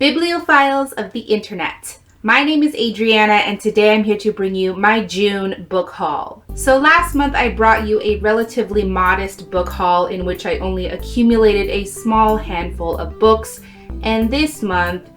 Bibliophiles of the internet. My name is Adriana and today I'm here to bring you my June book haul. So last month I brought you a relatively modest book haul in which I only accumulated a small handful of books, and this month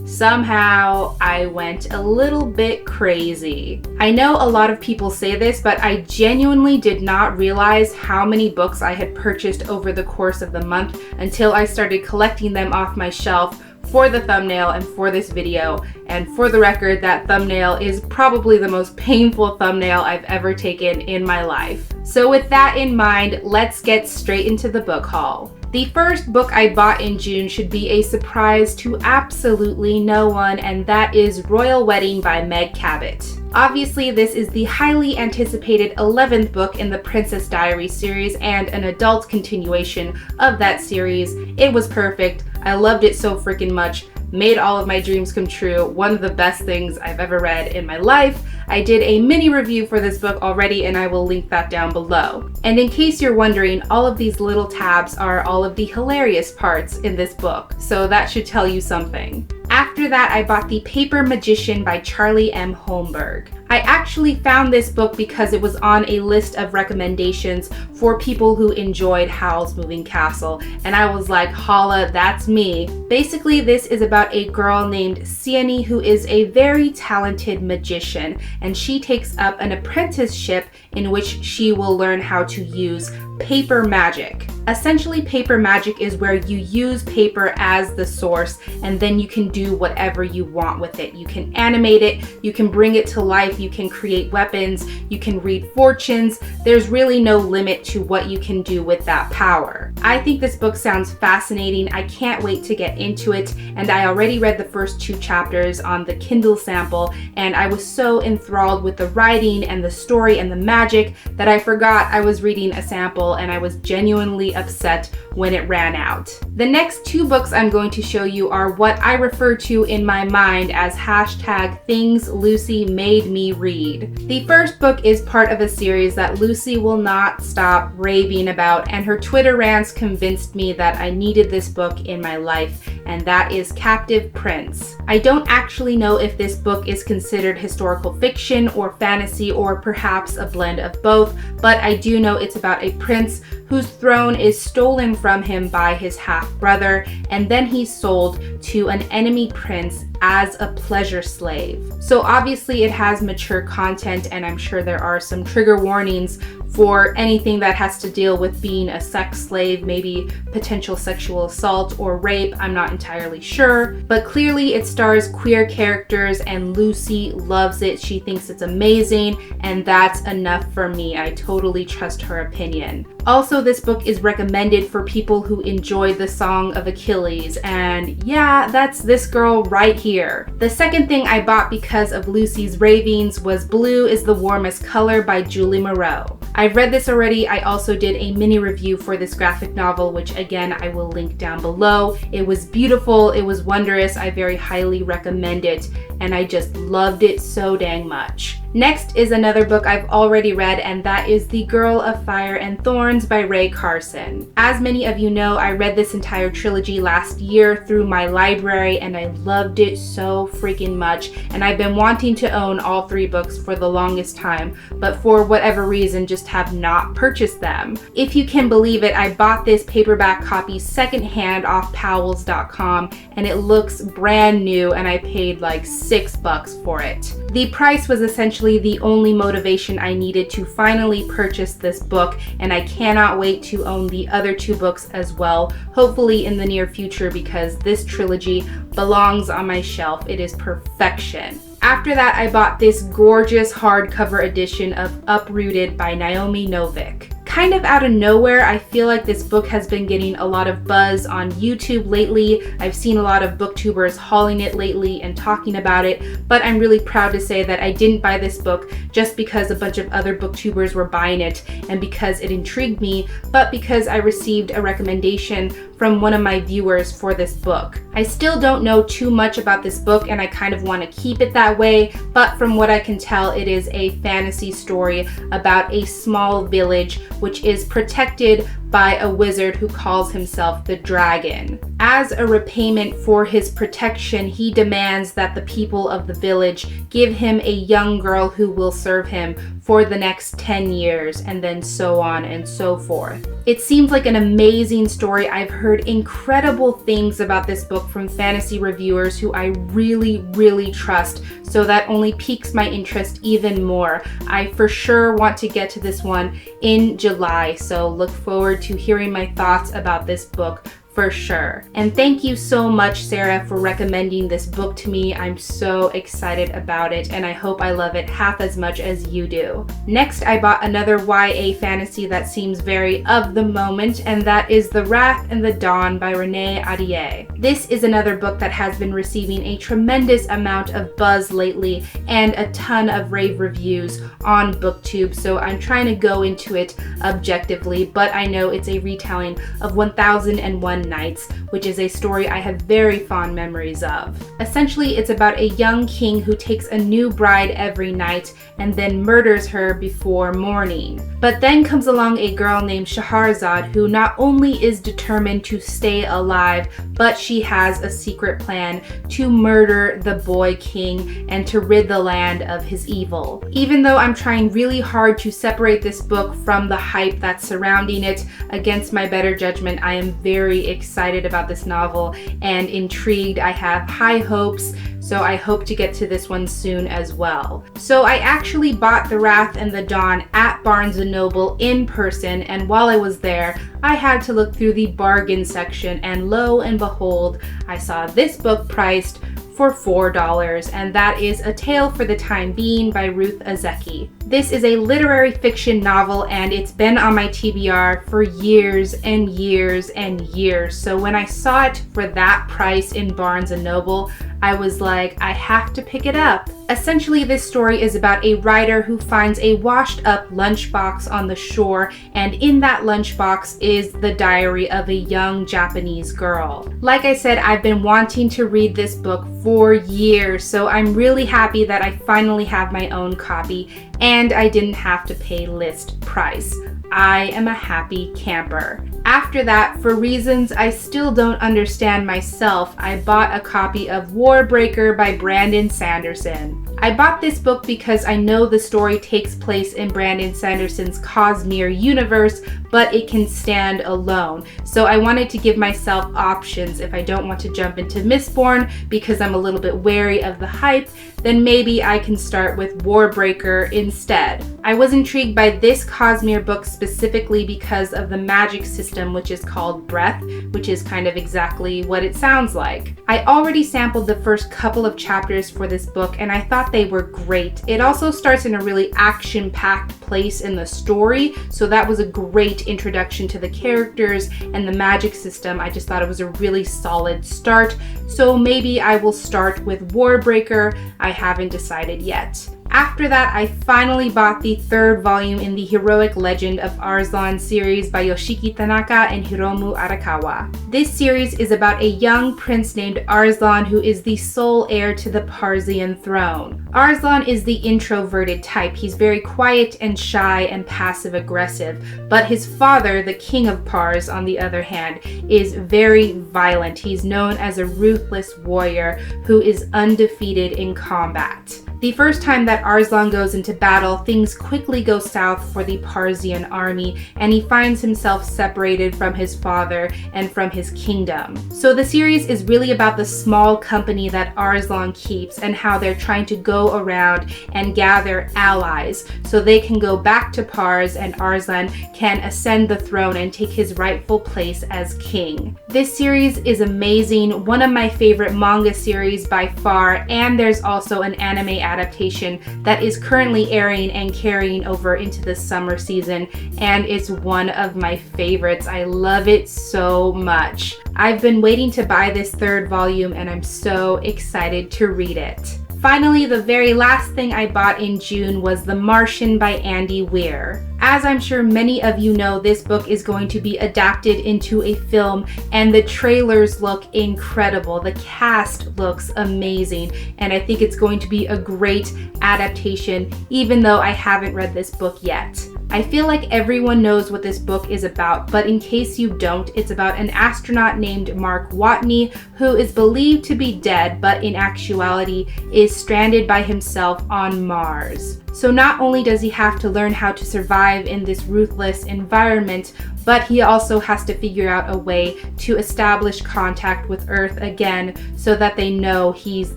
somehow I went a little bit crazy. I know a lot of people say this, but I genuinely did not realize how many books I had purchased over the course of the month until I started collecting them off my shelf for the thumbnail and for this video. And for the record, that thumbnail is probably the most painful thumbnail I've ever taken in my life. So with that in mind, let's get straight into the book haul. The first book I bought in June should be a surprise to absolutely no one, and that is Royal Wedding by Meg Cabot. Obviously, this is the highly anticipated 11th book in the Princess Diaries series and an adult continuation of that series. It was perfect. I loved it so freaking much. Made all of my dreams come true. One of the best things I've ever read in my life. I did a mini review for this book already and I will link that down below. And in case you're wondering, all of these little tabs are all of the hilarious parts in this book, so that should tell you something. After that, I bought The Paper Magician by Charlie M. Holmberg. I actually found this book because it was on a list of recommendations for people who enjoyed Howl's Moving Castle, and I was like, holla, that's me. Basically, this is about a girl named Sienny who is a very talented magician, and she takes up an apprenticeship in which she will learn how to use paper magic. Essentially, paper magic is where you use paper as the source and then you can do whatever you want with it. You can animate it, you can bring it to life, you can create weapons, you can read fortunes. There's really no limit to what you can do with that power. I think this book sounds fascinating. I can't wait to get into it, and I already read the first 2 chapters on the Kindle sample, and I was so enthralled with the writing and the story and the magic that I forgot I was reading a sample, and I was genuinely upset when it ran out. The next 2 books I'm going to show you are what I refer to in my mind as hashtag things Lucy made me read. The first book is part of a series that Lucy will not stop raving about, and her Twitter rants convinced me that I needed this book in my life, and that is Captive Prince. I don't actually know if this book is considered historical fiction or fantasy or perhaps a blend of both, but I do know it's about a prince whose throne is stolen from him by his half-brother, and then he's sold to an enemy prince as a pleasure slave. So obviously it has mature content, and I'm sure there are some trigger warnings for anything that has to deal with being a sex slave, maybe potential sexual assault or rape. I'm not entirely sure, but clearly it stars queer characters and Lucy loves it. She thinks it's amazing, and that's enough for me. I totally trust her opinion. Also, this book is recommended for people who enjoy the Song of Achilles, and yeah, that's this girl right here. The second thing I bought because of Lucy's ravings was Blue is the Warmest Color by Julie Moreau. I've read this already. I also did a mini review for this graphic novel, which again, I will link down below. It was beautiful. It was wondrous. I very highly recommend it, and I just loved it so dang much. Next is another book I've already read, and that is The Girl of Fire and Thorns by Rae Carson. As many of you know, I read this entire trilogy last year through my library, and I loved it so freaking much, and I've been wanting to own all 3 books for the longest time, but for whatever reason just have not purchased them. If you can believe it, I bought this paperback copy secondhand off powells.com, and it looks brand new, and I paid like $6 for it. The price was essentially the only motivation I needed to finally purchase this book, and I cannot wait to own the other 2 books as well, hopefully in the near future, because this trilogy belongs on my shelf. It is perfection. After that, I bought this gorgeous hardcover edition of Uprooted by Naomi Novik. Kind of out of nowhere, I feel like this book has been getting a lot of buzz on YouTube lately. I've seen a lot of booktubers hauling it lately and talking about it, but I'm really proud to say that I didn't buy this book just because a bunch of other booktubers were buying it and because it intrigued me, but because I received a recommendation from one of my viewers for this book. I still don't know too much about this book, and I kind of want to keep it that way, but from what I can tell, it is a fantasy story about a small village which is protected by a wizard who calls himself the Dragon. As a repayment for his protection, he demands that the people of the village give him a young girl who will serve him for the next 10 years, and then so on and so forth. It seems like an amazing story. I've heard incredible things about this book from fantasy reviewers who I really trust, so that only piques my interest even more. I for sure want to get to this one in July, so look forward to hearing my thoughts about this book for sure. And thank you so much, Sara, for recommending this book to me. I'm so excited about it, and I hope I love it half as much as you do. Next, I bought another YA fantasy that seems very of the moment, and that is The Wrath and the Dawn by Renee Ahdieh. This is another book that has been receiving a tremendous amount of buzz lately and a ton of rave reviews on BookTube, so I'm trying to go into it objectively, but I know it's a retelling of 1001 Nights, which is a story I have very fond memories of. Essentially, it's about a young king who takes a new bride every night and then murders her before morning. But then comes along a girl named Shahrazad who not only is determined to stay alive, but she has a secret plan to murder the boy king and to rid the land of his evil. Even though I'm trying really hard to separate this book from the hype that's surrounding it, against my better judgment, I am very excited about this novel and intrigued. I have high hopes, so I hope to get to this one soon as well. So I actually bought The Wrath and the Dawn at Barnes & Noble in person, and while I was there, I had to look through the bargain section, and lo and behold, I saw this book priced for $4, and that is A Tale for the Time Being by Ruth Ozeki. This is a literary fiction novel, and it's been on my TBR for years and years and years. So when I saw it for that price in Barnes & Noble, I was like, I have to pick it up. Essentially, this story is about a writer who finds a washed up lunchbox on the shore, and in that lunchbox is the diary of a young Japanese girl. Like I said, I've been wanting to read this book for years, so I'm really happy that I finally have my own copy and I didn't have to pay list price. I am a happy camper. After that, for reasons I still don't understand myself, I bought a copy of Warbreaker by Brandon Sanderson. I bought this book because I know the story takes place in Brandon Sanderson's Cosmere universe, but it can stand alone. So I wanted to give myself options. If I don't want to jump into Mistborn because I'm a little bit wary of the hype, then maybe I can start with Warbreaker instead. I was intrigued by this Cosmere book specifically because of the magic system, which is called Breath, which is kind of exactly what it sounds like. I already sampled the first couple of chapters for this book, and I thought they were great. It also starts in a really action-packed place in the story, so that was a great introduction to the characters and the magic system. I just thought it was a really solid start, so maybe I will start with Warbreaker. I haven't decided yet. After that, I finally bought the third volume in the Heroic Legend of Arslan series by Yoshiki Tanaka and Hiromu Arakawa. This series is about a young prince named Arslan who is the sole heir to the Parsian throne. Arslan is the introverted type. He's very quiet and shy and passive-aggressive, but his father, the king of Pars, on the other hand, is very violent. He's known as a ruthless warrior who is undefeated in combat. The first time that Arslan goes into battle, things quickly go south for the Parsian army, and he finds himself separated from his father and from his kingdom. So the series is really about the small company that Arslan keeps and how they're trying to go around and gather allies so they can go back to Pars and Arslan can ascend the throne and take his rightful place as king. This series is amazing, one of my favorite manga series by far, and there's also an anime adaptation that is currently airing and carrying over into the summer season, and it's one of my favorites. I love it so much. I've been waiting to buy this third volume, and I'm so excited to read it. Finally, the very last thing I bought in June was The Martian by Andy Weir. As I'm sure many of you know, this book is going to be adapted into a film, and the trailers look incredible. The cast looks amazing, and I think it's going to be a great adaptation, even though I haven't read this book yet. I feel like everyone knows what this book is about, but in case you don't, it's about an astronaut named Mark Watney who is believed to be dead, but in actuality is stranded by himself on Mars. So not only does he have to learn how to survive in this ruthless environment, but he also has to figure out a way to establish contact with Earth again so that they know he's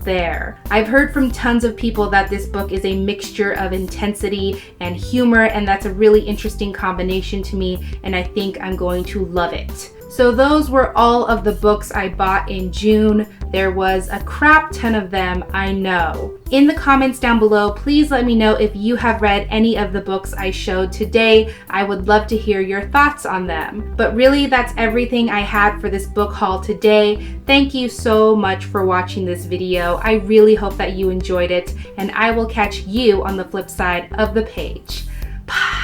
there. I've heard from tons of people that this book is a mixture of intensity and humor, and that's a really interesting combination to me, and I think I'm going to love it. So those were all of the books I bought in June. There was a crap ton of them, I know. In the comments down below, please let me know if you have read any of the books I showed today. I would love to hear your thoughts on them. But really, that's everything I had for this book haul today. Thank you so much for watching this video. I really hope that you enjoyed it, and I will catch you on the flip side of the page. Bye.